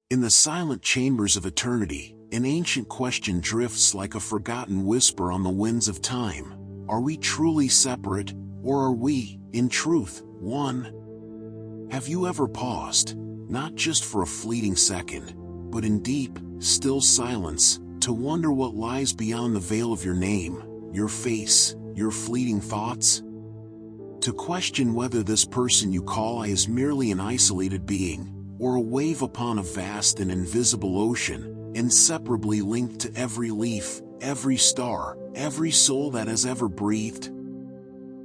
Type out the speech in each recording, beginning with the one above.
In the silent chambers of eternity, an ancient question drifts like a forgotten whisper on the winds of time. Are we truly separate, or are we, in truth, one? Have you ever paused, not just for a fleeting second, but in deep, still silence, to wonder what lies beyond the veil of your name, your face, your fleeting thoughts? To question whether this person you call I is merely an isolated being, or a wave upon a vast and invisible ocean, inseparably linked to every leaf, every star, every soul that has ever breathed?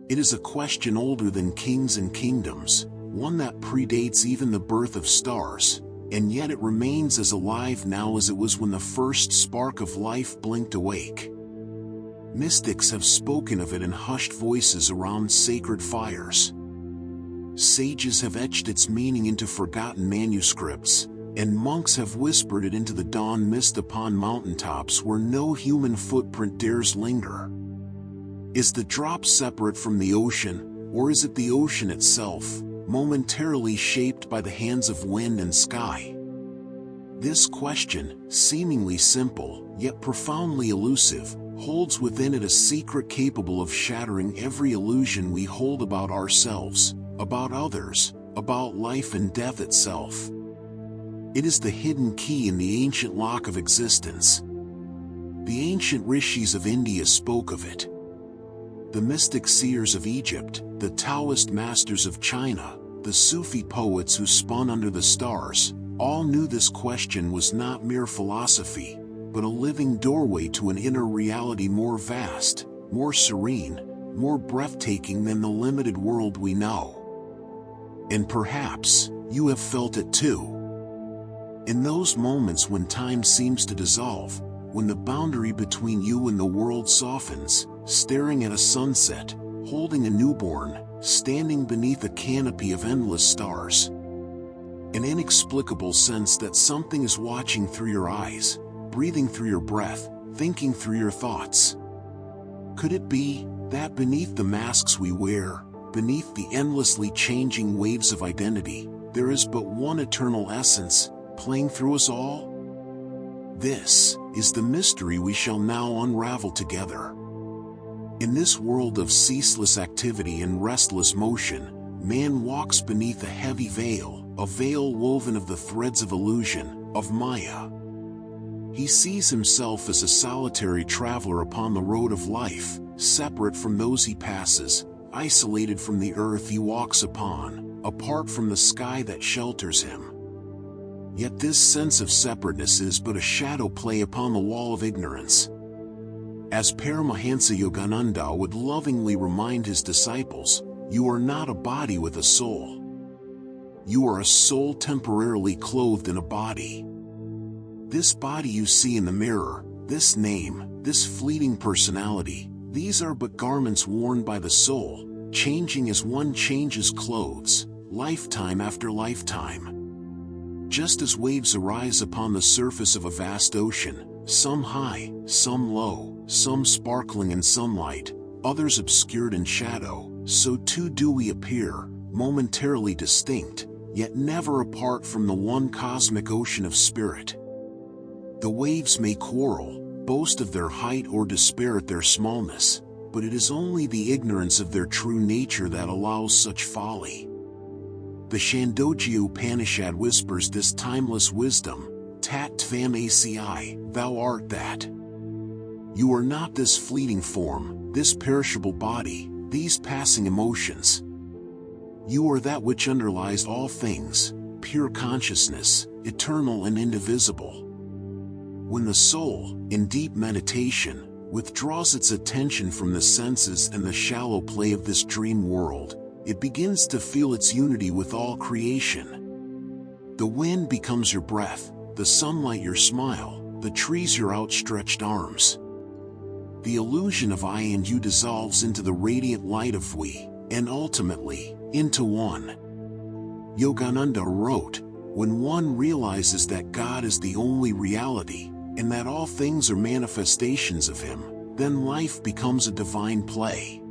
It is a question older than kings and kingdoms, one that predates even the birth of stars, and yet it remains as alive now as it was when the first spark of life blinked awake. Mystics have spoken of it in hushed voices around sacred fires. Sages have etched its meaning into forgotten manuscripts, and monks have whispered it into the dawn mist upon mountaintops where no human footprint dares linger. Is the drop separate from the ocean, or is it the ocean itself, momentarily shaped by the hands of wind and sky? This question, seemingly simple, yet profoundly elusive, holds within it a secret capable of shattering every illusion we hold about ourselves, about others, about life and death itself. It is the hidden key in the ancient lock of existence. The ancient rishis of India spoke of it. The mystic seers of Egypt, the Taoist masters of China, the Sufi poets who spun under the stars, all knew this question was not mere philosophy, but a living doorway to an inner reality more vast, more serene, more breathtaking than the limited world we know. And perhaps, you have felt it too. In those moments when time seems to dissolve, when the boundary between you and the world softens, staring at a sunset, holding a newborn, standing beneath a canopy of endless stars. An inexplicable sense that something is watching through your eyes, breathing through your breath, thinking through your thoughts. Could it be that beneath the masks we wear, beneath the endlessly changing waves of identity, there is but one eternal essence, playing through us all? This is the mystery we shall now unravel together. In this world of ceaseless activity and restless motion, man walks beneath a heavy veil, a veil woven of the threads of illusion, of Maya. He sees himself as a solitary traveler upon the road of life, separate from those he passes, isolated from the earth he walks upon, apart from the sky that shelters him. Yet this sense of separateness is but a shadow play upon the wall of ignorance. As Paramahansa Yogananda would lovingly remind his disciples, you are not a body with a soul. You are a soul temporarily clothed in a body. This body you see in the mirror, this name, this fleeting personality, these are but garments worn by the soul, changing as one changes clothes, lifetime after lifetime. Just as waves arise upon the surface of a vast ocean, some high, some low, some sparkling in sunlight, others obscured in shadow, so too do we appear, momentarily distinct, yet never apart from the one cosmic ocean of spirit. The waves may quarrel, boast of their height or despair at their smallness, but it is only the ignorance of their true nature that allows such folly. The Chandogya Upanishad whispers this timeless wisdom, Tat Tvam Asi, thou art that. You are not this fleeting form, this perishable body, these passing emotions. You are that which underlies all things, pure consciousness, eternal and indivisible. When the soul, in deep meditation, withdraws its attention from the senses and the shallow play of this dream world, it begins to feel its unity with all creation. The wind becomes your breath, the sunlight your smile, the trees your outstretched arms. The illusion of I and you dissolves into the radiant light of we, and ultimately, into one. Yogananda wrote, when one realizes that God is the only reality, and that all things are manifestations of Him, then life becomes a divine play.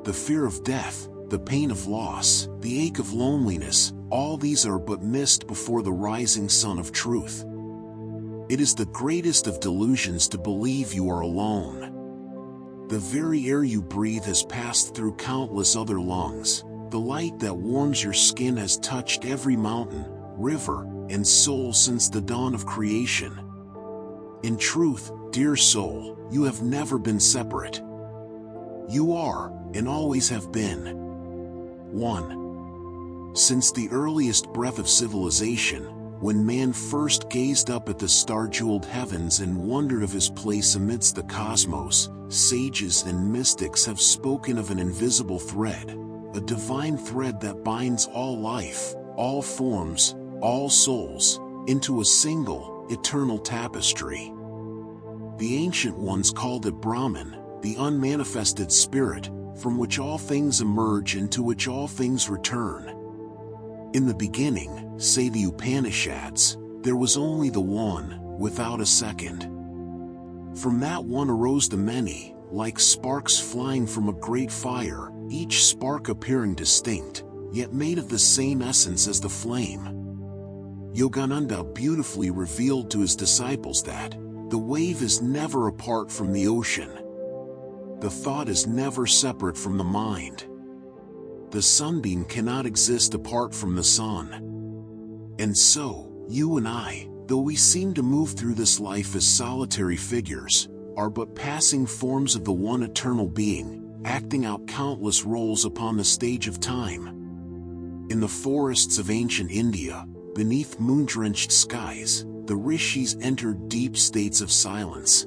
The fear of death, the pain of loss, the ache of loneliness, all these are but mist before the rising sun of truth. It is the greatest of delusions to believe you are alone. The very air you breathe has passed through countless other lungs. The light that warms your skin has touched every mountain, river, and soul since the dawn of creation. In truth, dear soul, you have never been separate. You are, and always have been, one. Since the earliest breath of civilization, when man first gazed up at the star-jeweled heavens and wondered of his place amidst the cosmos, sages and mystics have spoken of an invisible thread, a divine thread that binds all life, all forms, all souls, into a single, eternal tapestry. The ancient ones called it Brahman, the unmanifested spirit, from which all things emerge and to which all things return. In the beginning, say the Upanishads, there was only the one, without a second. From that one arose the many, like sparks flying from a great fire, each spark appearing distinct, yet made of the same essence as the flame. Yogananda beautifully revealed to his disciples that the wave is never apart from the ocean. The thought is never separate from the mind. The sunbeam cannot exist apart from the sun. And so, you and I, though we seem to move through this life as solitary figures, are but passing forms of the one eternal being, acting out countless roles upon the stage of time. In the forests of ancient India, beneath moon-drenched skies, the rishis entered deep states of silence.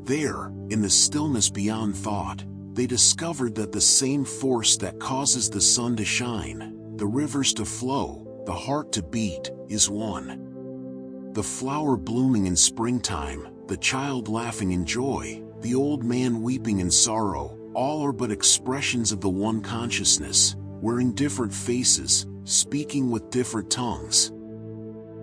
There, in the stillness beyond thought, they discovered that the same force that causes the sun to shine, the rivers to flow, the heart to beat, is one. The flower blooming in springtime, the child laughing in joy, the old man weeping in sorrow, all are but expressions of the one consciousness, wearing different faces, speaking with different tongues.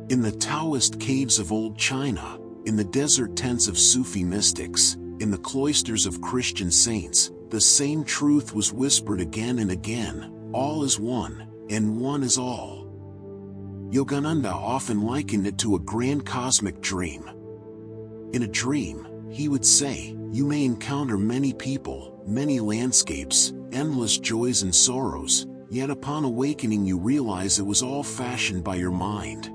In the Taoist caves of old China, in the desert tents of Sufi mystics, in the cloisters of Christian saints, the same truth was whispered again and again, all is one, and one is all. Yogananda often likened it to a grand cosmic dream. In a dream, he would say, you may encounter many people, many landscapes, endless joys and sorrows, yet upon awakening you realize it was all fashioned by your mind.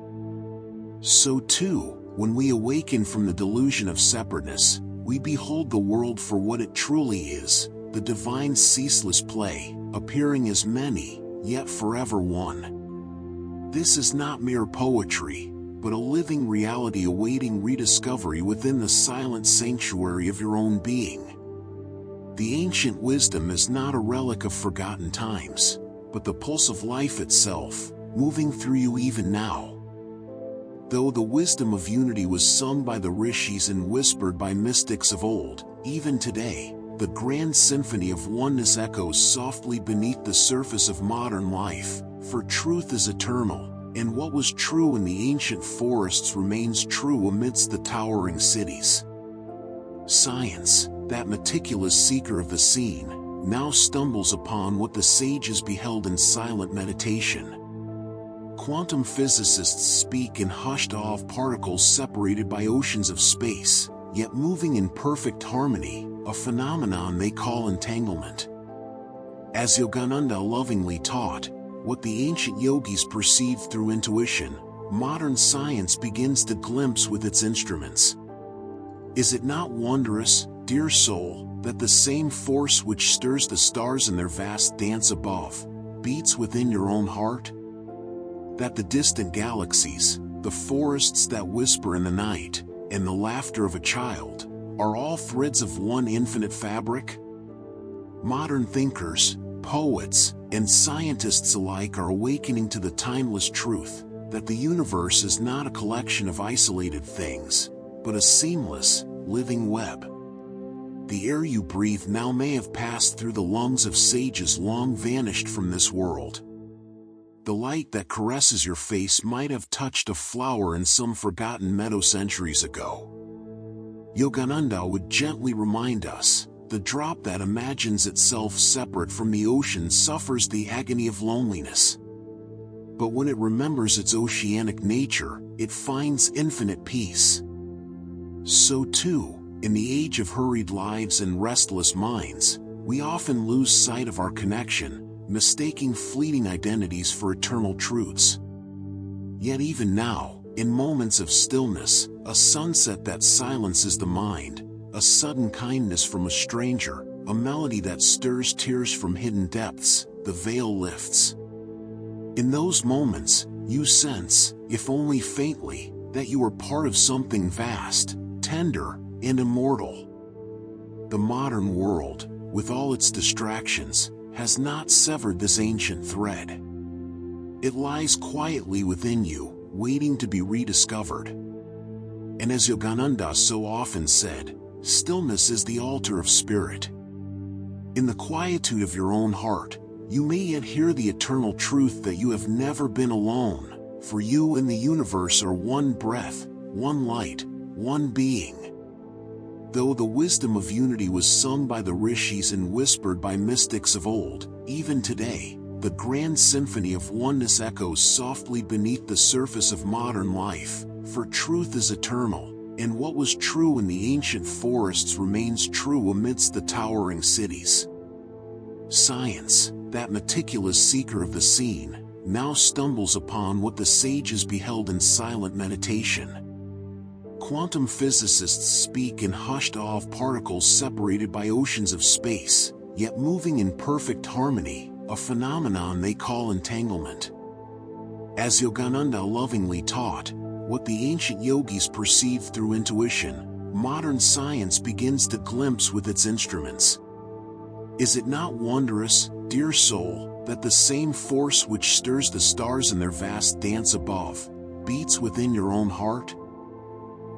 So too, when we awaken from the delusion of separateness, we behold the world for what it truly is, the divine ceaseless play, appearing as many, yet forever one. This is not mere poetry, but a living reality awaiting rediscovery within the silent sanctuary of your own being. The ancient wisdom is not a relic of forgotten times, but the pulse of life itself, moving through you even now. Though the wisdom of unity was sung by the rishis and whispered by mystics of old, even today, the grand symphony of oneness echoes softly beneath the surface of modern life, for truth is eternal, and what was true in the ancient forests remains true amidst the towering cities. Science, that meticulous seeker of the seen, now stumbles upon what the sages beheld in silent meditation. Quantum physicists speak in hushed awe of particles separated by oceans of space, yet moving in perfect harmony, a phenomenon they call entanglement. As Yogananda lovingly taught, what the ancient yogis perceived through intuition, modern science begins to glimpse with its instruments. Is it not wondrous, dear soul, that the same force which stirs the stars in their vast dance above, beats within your own heart? That the distant galaxies, the forests that whisper in the night, and the laughter of a child, are all threads of one infinite fabric? Modern thinkers, poets, and scientists alike are awakening to the timeless truth that the universe is not a collection of isolated things, but a seamless, living web. The air you breathe now may have passed through the lungs of sages long vanished from this world. The light that caresses your face might have touched a flower in some forgotten meadow centuries ago. Yogananda would gently remind us, the drop that imagines itself separate from the ocean suffers the agony of loneliness. But when it remembers its oceanic nature, it finds infinite peace. So too, in the age of hurried lives and restless minds, we often lose sight of our connection, mistaking fleeting identities for eternal truths. Yet even now, in moments of stillness, a sunset that silences the mind, a sudden kindness from a stranger, a melody that stirs tears from hidden depths, the veil lifts. In those moments, you sense, if only faintly, that you are part of something vast, tender, and immortal. The modern world, with all its distractions, has not severed this ancient thread. It lies quietly within you, waiting to be rediscovered. And as Yogananda so often said, stillness is the altar of spirit. In the quietude of your own heart, you may yet hear the eternal truth that you have never been alone, for you and the universe are one breath, one light, one being. Though the wisdom of unity was sung by the rishis and whispered by mystics of old, even today, the grand symphony of oneness echoes softly beneath the surface of modern life, for truth is eternal, and what was true in the ancient forests remains true amidst the towering cities. Science, that meticulous seeker of the seen, now stumbles upon what the sages beheld in silent meditation. Quantum physicists speak in hushed awe of particles separated by oceans of space, yet moving in perfect harmony, a phenomenon they call entanglement. As Yogananda lovingly taught, what the ancient yogis perceived through intuition, modern science begins to glimpse with its instruments. Is it not wondrous, dear soul, that the same force which stirs the stars in their vast dance above, beats within your own heart?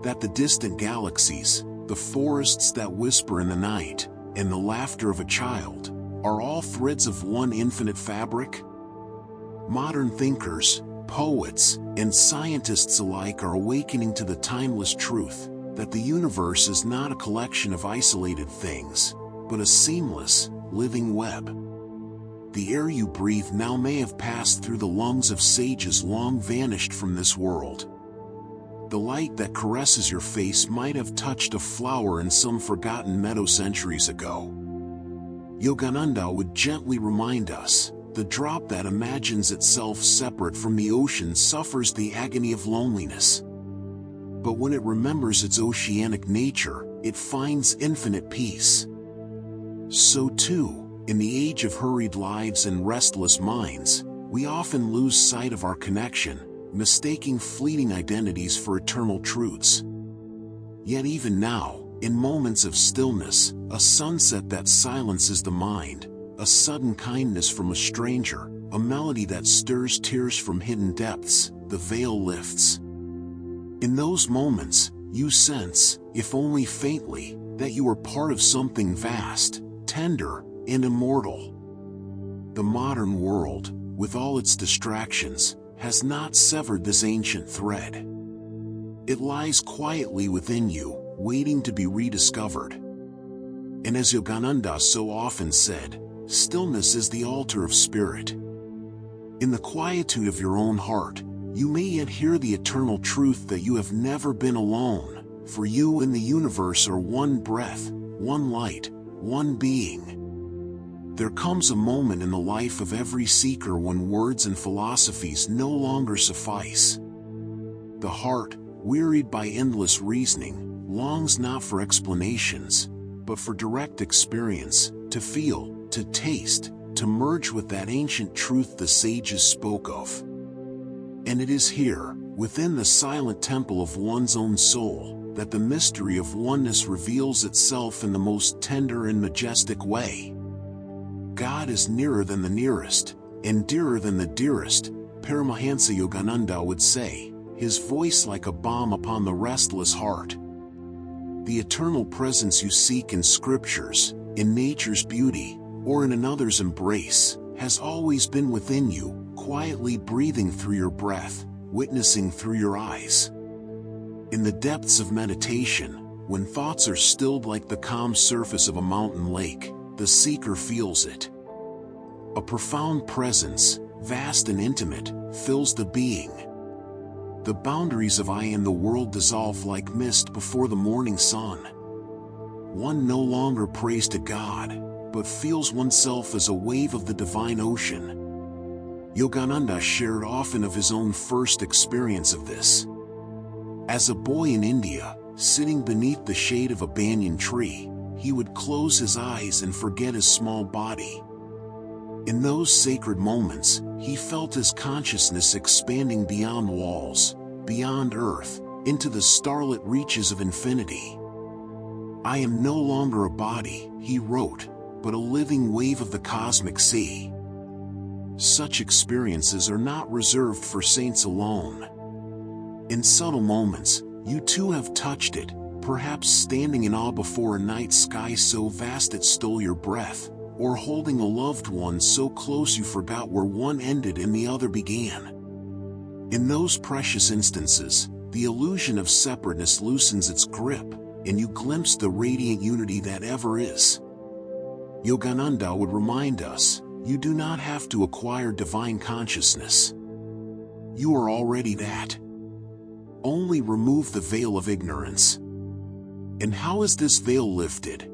That the distant galaxies, the forests that whisper in the night, and the laughter of a child, are all threads of one infinite fabric? Modern thinkers, poets, and scientists alike are awakening to the timeless truth that the universe is not a collection of isolated things, but a seamless, living web. The air you breathe now may have passed through the lungs of sages long vanished from this world. The light that caresses your face might have touched a flower in some forgotten meadow centuries ago. Yogananda would gently remind us, the drop that imagines itself separate from the ocean suffers the agony of loneliness. But when it remembers its oceanic nature, it finds infinite peace. So too, in the age of hurried lives and restless minds, we often lose sight of our connection, mistaking fleeting identities for eternal truths. Yet even now, in moments of stillness, a sunset that silences the mind, a sudden kindness from a stranger, a melody that stirs tears from hidden depths, the veil lifts. In those moments, you sense, if only faintly, that you are part of something vast, tender, and immortal. The modern world, with all its distractions, has not severed this ancient thread. It lies quietly within you, waiting to be rediscovered. And as Yogananda so often said, stillness is the altar of spirit. In the quietude of your own heart, you may yet hear the eternal truth that you have never been alone, for you and the universe are one breath, one light, one being. There comes a moment in the life of every seeker when words and philosophies no longer suffice. The heart, wearied by endless reasoning, longs not for explanations, but for direct experience, to feel, to taste, to merge with that ancient truth the sages spoke of. And it is here, within the silent temple of one's own soul, that the mystery of oneness reveals itself in the most tender and majestic way. God is nearer than the nearest, and dearer than the dearest, Paramahansa Yogananda would say, his voice like a balm upon the restless heart. The eternal presence you seek in scriptures, in nature's beauty, or in another's embrace, has always been within you, quietly breathing through your breath, witnessing through your eyes. In the depths of meditation, when thoughts are stilled like the calm surface of a mountain lake, the seeker feels it. A profound presence, vast and intimate, fills the being. The boundaries of I and the world dissolve like mist before the morning sun. One no longer prays to God, but feels oneself as a wave of the divine ocean. Yogananda shared often of his own first experience of this. As a boy in India, sitting beneath the shade of a banyan tree, he would close his eyes and forget his small body. In those sacred moments, he felt his consciousness expanding beyond walls, beyond earth, into the starlit reaches of infinity. I am no longer a body, he wrote, but a living wave of the cosmic sea. Such experiences are not reserved for saints alone. In subtle moments, you too have touched it, perhaps standing in awe before a night sky so vast it stole your breath, or holding a loved one so close you forgot where one ended and the other began. In those precious instances, the illusion of separateness loosens its grip, and you glimpse the radiant unity that ever is. Yogananda would remind us, you do not have to acquire divine consciousness. You are already that. Only remove the veil of ignorance. And how is this veil lifted?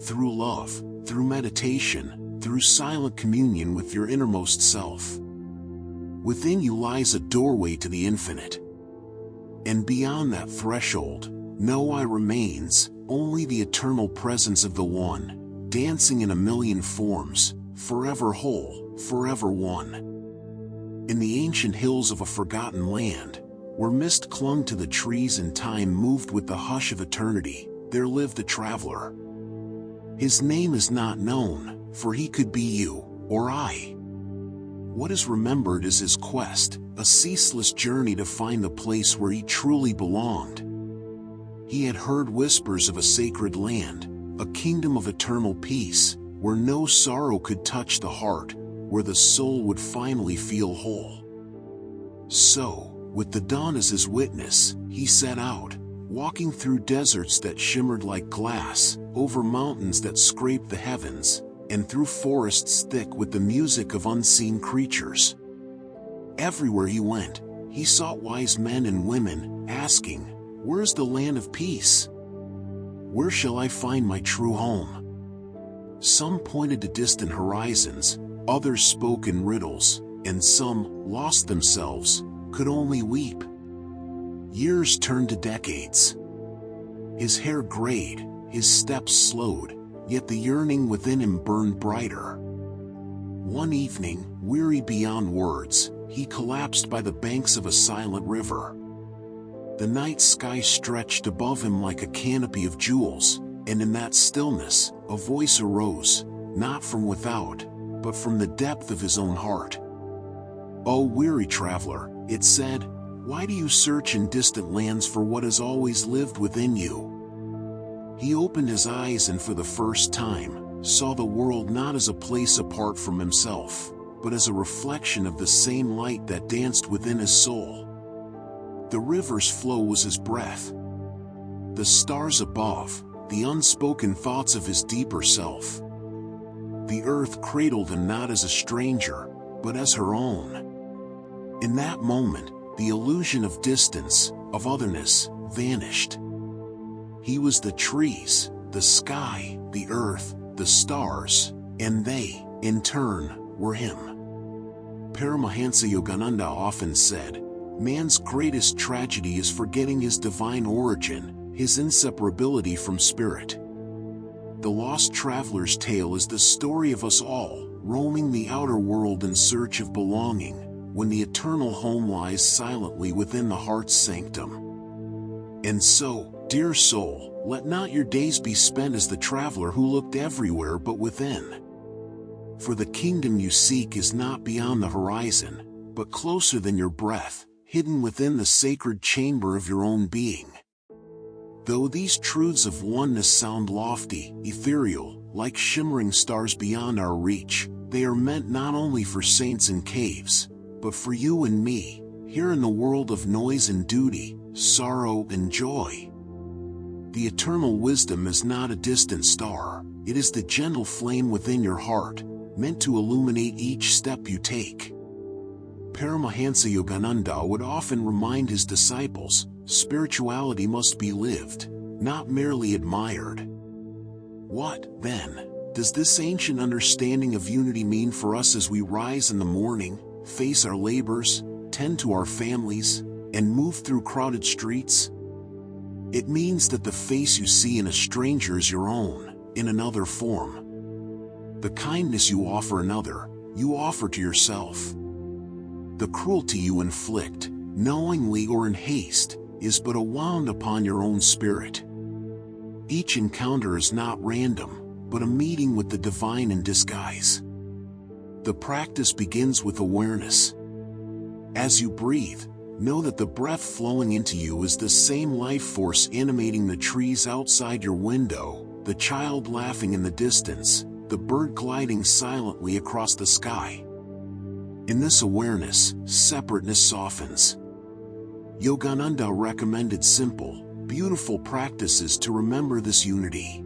Through love, through meditation, through silent communion with your innermost self. Within you lies a doorway to the infinite. And beyond that threshold, no I remains, only the eternal presence of the One, dancing in a million forms, forever whole, forever one. In the ancient hills of a forgotten land, where mist clung to the trees and time moved with the hush of eternity, there lived a traveler. His name is not known, for he could be you, or I. What is remembered is his quest, a ceaseless journey to find the place where he truly belonged. He had heard whispers of a sacred land, a kingdom of eternal peace, where no sorrow could touch the heart, where the soul would finally feel whole. So, with the dawn as his witness, he set out, walking through deserts that shimmered like glass, over mountains that scraped the heavens, and through forests thick with the music of unseen creatures. Everywhere he went, he sought wise men and women, asking, "Where's the land of peace? Where shall I find my true home?" Some pointed to distant horizons, others spoke in riddles, and some, lost themselves, could only weep. Years turned to decades. His hair grayed, his steps slowed, yet the yearning within him burned brighter. One evening, weary beyond words, he collapsed by the banks of a silent river. The night sky stretched above him like a canopy of jewels, and in that stillness, a voice arose, not from without, but from the depth of his own heart. "O weary traveler," it said, "why do you search in distant lands for what has always lived within you?" He opened his eyes and for the first time, saw the world not as a place apart from himself, but as a reflection of the same light that danced within his soul. The river's flow was his breath. The stars above, the unspoken thoughts of his deeper self. The earth cradled him not as a stranger, but as her own. In that moment, the illusion of distance, of otherness, vanished. He was the trees, the sky, the earth, the stars, and they, in turn, were him. Paramahansa Yogananda often said, "Man's greatest tragedy is forgetting his divine origin, his inseparability from spirit." The lost traveler's tale is the story of us all, roaming the outer world in search of belonging, when the eternal home lies silently within the heart's sanctum. And so, dear soul, let not your days be spent as the traveler who looked everywhere but within. For the kingdom you seek is not beyond the horizon, but closer than your breath, hidden within the sacred chamber of your own being. Though these truths of oneness sound lofty, ethereal, like shimmering stars beyond our reach, they are meant not only for saints in caves, but for you and me, here in the world of noise and duty, sorrow and joy. The eternal wisdom is not a distant star, it is the gentle flame within your heart, meant to illuminate each step you take. Paramahansa Yogananda would often remind his disciples, spirituality must be lived, not merely admired. What, then, does this ancient understanding of unity mean for us as we rise in the morning, face our labors, tend to our families, and move through crowded streets? It means that the face you see in a stranger is your own, in another form. The kindness you offer another, you offer to yourself. The cruelty you inflict, knowingly or in haste, is but a wound upon your own spirit. Each encounter is not random, but a meeting with the divine in disguise. The practice begins with awareness. As you breathe, know that the breath flowing into you is the same life force animating the trees outside your window, the child laughing in the distance, the bird gliding silently across the sky. In this awareness, separateness softens. Yogananda recommended simple, beautiful practices to remember this unity.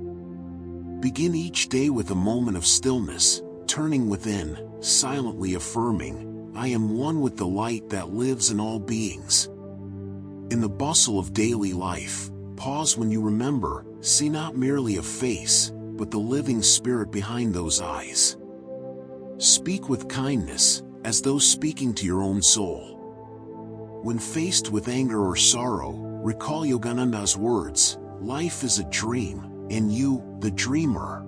Begin each day with a moment of stillness, turning within, silently affirming, I am one with the light that lives in all beings. In the bustle of daily life, pause when you remember, see not merely a face, but the living spirit behind those eyes. Speak with kindness, as though speaking to your own soul. When faced with anger or sorrow, recall Yogananda's words, life is a dream, and you, the dreamer.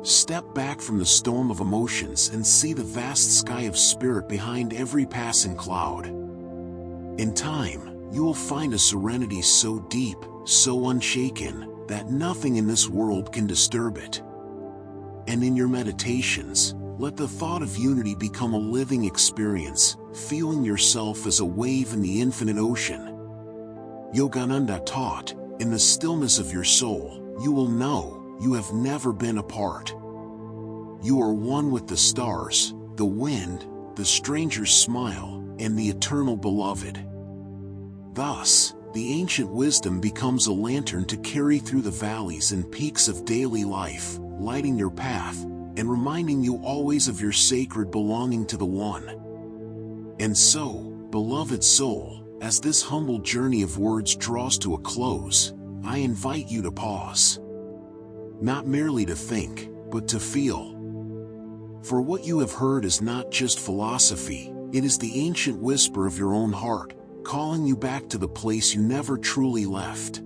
Step back from the storm of emotions and see the vast sky of spirit behind every passing cloud. In time, you will find a serenity so deep, so unshaken, that nothing in this world can disturb it. And in your meditations, let the thought of unity become a living experience, feeling yourself as a wave in the infinite ocean. Yogananda taught, in the stillness of your soul, you will know, you have never been apart. You are one with the stars, the wind, the stranger's smile, and the eternal beloved. Thus, the ancient wisdom becomes a lantern to carry through the valleys and peaks of daily life, lighting your path, and reminding you always of your sacred belonging to the One. And so, beloved soul, as this humble journey of words draws to a close, I invite you to pause. Not merely to think, but to feel. For what you have heard is not just philosophy, it is the ancient whisper of your own heart, calling you back to the place you never truly left.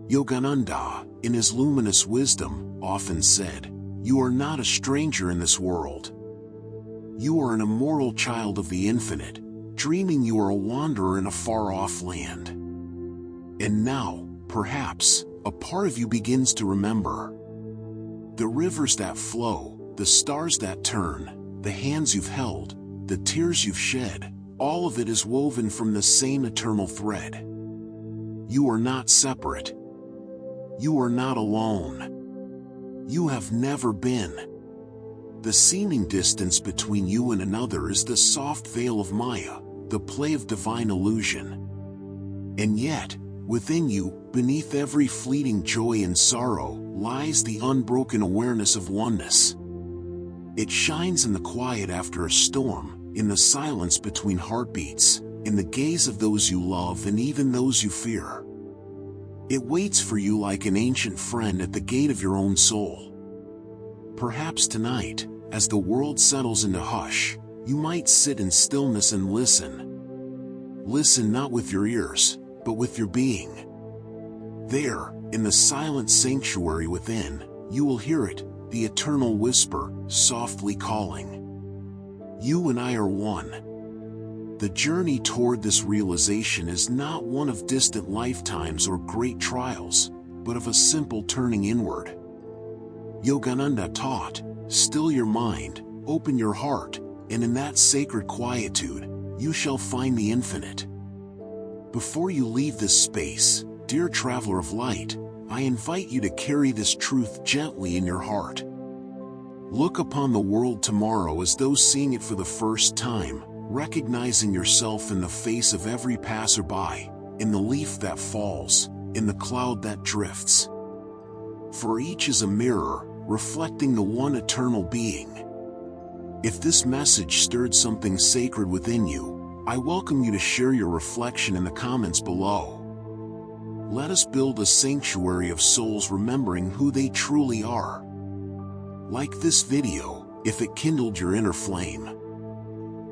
Yogananda, in his luminous wisdom, often said, you are not a stranger in this world. You are an immortal child of the infinite, dreaming you are a wanderer in a far-off land. And now, perhaps, a part of you begins to remember. The rivers that flow, the stars that turn, the hands you've held, the tears you've shed, all of it is woven from the same eternal thread. You are not separate. You are not alone. You have never been. The seeming distance between you and another is the soft veil of Maya, the play of divine illusion. And yet, within you, beneath every fleeting joy and sorrow, lies the unbroken awareness of oneness. It shines in the quiet after a storm, in the silence between heartbeats, in the gaze of those you love and even those you fear. It waits for you like an ancient friend at the gate of your own soul. Perhaps tonight, as the world settles into hush, you might sit in stillness and listen. Listen not with your ears, but with your being. There, in the silent sanctuary within, you will hear it, the eternal whisper, softly calling. You and I are one. The journey toward this realization is not one of distant lifetimes or great trials, but of a simple turning inward. Yogananda taught, still your mind, open your heart, and in that sacred quietude, you shall find the infinite. Before you leave this space, dear traveler of light, I invite you to carry this truth gently in your heart. Look upon the world tomorrow as though seeing it for the first time, recognizing yourself in the face of every passerby, in the leaf that falls, in the cloud that drifts. For each is a mirror, reflecting the one eternal being. If this message stirred something sacred within you, I welcome you to share your reflection in the comments below. Let us build a sanctuary of souls remembering who they truly are. Like this video, if it kindled your inner flame.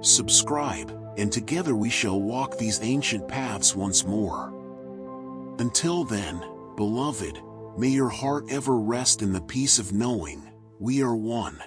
Subscribe, and together we shall walk these ancient paths once more. Until then, beloved, may your heart ever rest in the peace of knowing we are one.